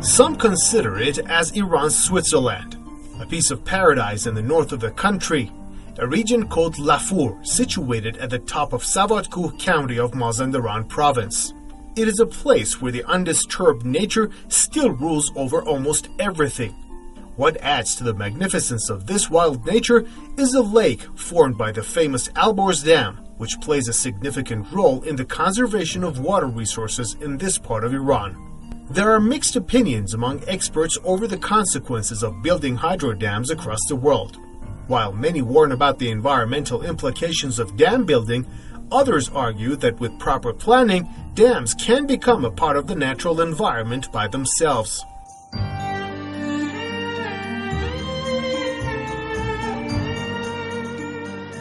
Some consider it as Iran's Switzerland, a piece of paradise in the north of the country, a region called Lafur, situated at the top of Savatkoh County of Mazandaran province. It is a place where the undisturbed nature still rules over almost everything. What adds to the magnificence of this wild nature is a lake formed by the famous Alborz Dam, which plays a significant role in the conservation of water resources in this part of Iran. There are mixed opinions among experts over the consequences of building hydro dams across the world. While many warn about the environmental implications of dam building, others argue that with proper planning, dams can become a part of the natural environment by themselves.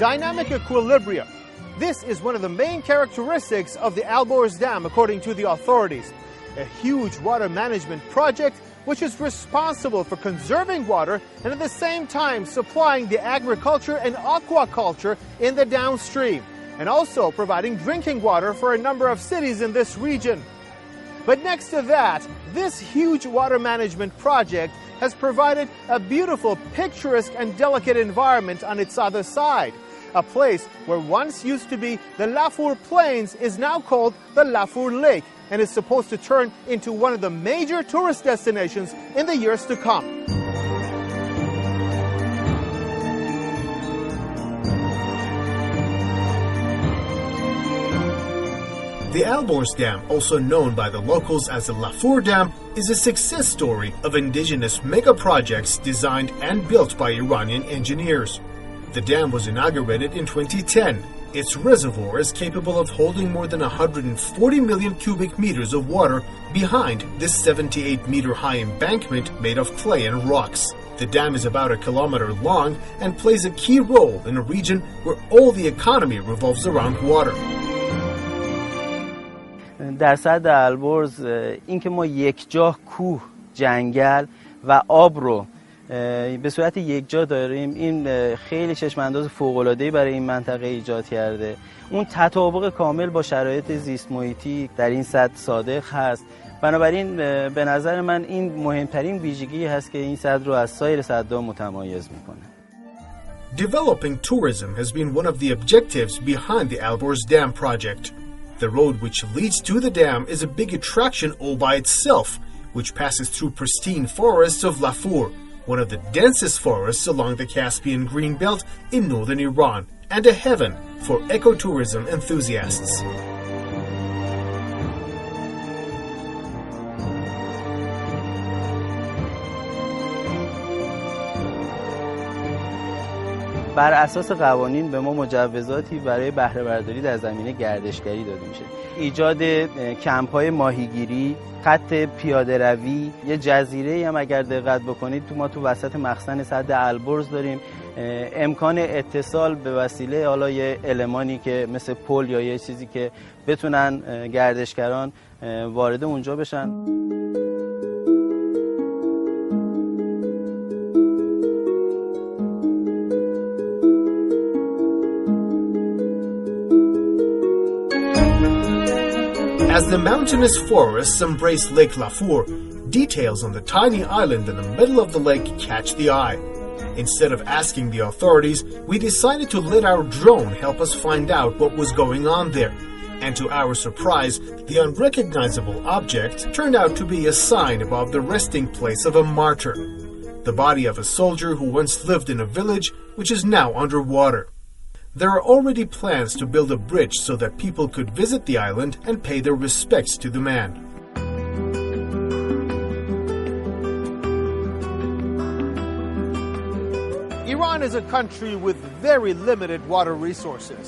Dynamic equilibrium. This is one of the main characteristics of the Alborz Dam, according to the authorities. A huge water management project which is responsible for conserving water and at the same time supplying the agriculture and aquaculture in the downstream, and also providing drinking water for a number of cities in this region. But next to that, this huge water management project has provided a beautiful, picturesque and delicate environment on its other side. A place where once used to be the Lafur Plains is now called the Lafur Lake, and is supposed to turn into one of the major tourist destinations in the years to come. The Alborz Dam, also known by the locals as the Lafur Dam, is a success story of indigenous mega projects designed and built by Iranian engineers. The dam was inaugurated in 2010. Its reservoir is capable of holding more than 140 million cubic meters of water behind this 78-meter-high embankment made of clay and rocks. The dam is about 1 kilometer long and plays a key role in a region where all the economy revolves around water. در سد البرز اینکه ما یک جا کوه، جنگل و آب رو به صورت یک جا داریم، این خیلی چشم‌انداز فوق‌العاده‌ای برای این منطقه ایجاد کرده. اون تطابق کامل با شرایط زیست محیطی در این سد صادق هست. بنابراین به نظر من این مهمترین ویژگی هست که این سد رو از سایر سدها متمایز میکنه. Developing tourism has been one of the objectives behind the Alborz Dam project. The road which leads to the dam is a big attraction all by itself, which passes through pristine forests of Lafur, one of the densest forests along the Caspian Greenbelt in northern Iran, and a heaven for ecotourism enthusiasts. بر اساس قوانین به ما مجوزاتی برای بهره برداری در زمینه گردشگری داده میشه. ایجاد کمپ‌های ماهیگیری، خط پیاده روی، یه جزیره هم اگر دقت بکنید ما تو وسط مخزن سد البرز داریم. امکان اتصال به وسیله حالا یه المانی که مثل پل یا یه چیزی که بتونن گردشگران وارد اونجا بشن. As the mountainous forests embrace Lake Lafur, details on the tiny island in the middle of the lake catch the eye. Instead of asking the authorities, we decided to let our drone help us find out what was going on there. And to our surprise, the unrecognizable object turned out to be a sign above the resting place of a martyr, the body of a soldier who once lived in a village which is now underwater. There are already plans to build a bridge so that people could visit the island and pay their respects to the man. Iran is a country with very limited water resources.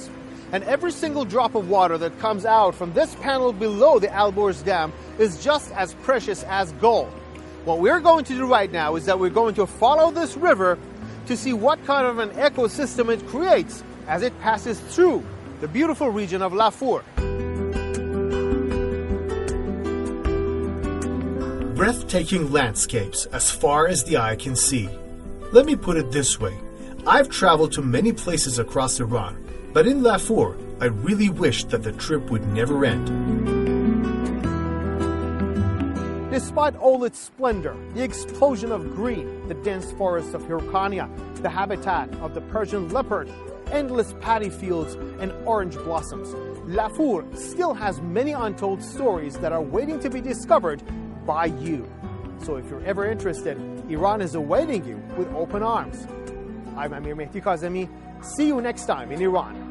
And every single drop of water that comes out from this panel below the Alborz Dam is just as precious as gold. What we're going to do right now is that we're going to follow this river to see what kind of an ecosystem it creates as it passes through the beautiful region of Lafur. Breathtaking landscapes as far as the eye can see. Let me put it this way. I've traveled to many places across Iran, but in Lafur, I really wished that the trip would never end. Despite all its splendor, the explosion of green, the dense forests of Hyrcania, the habitat of the Persian leopard, endless paddy fields, and orange blossoms, Lafur still has many untold stories that are waiting to be discovered by you. So if you're ever interested, Iran is awaiting you with open arms. I'm Amir Mehdi Kazemi. See you next time in Iran.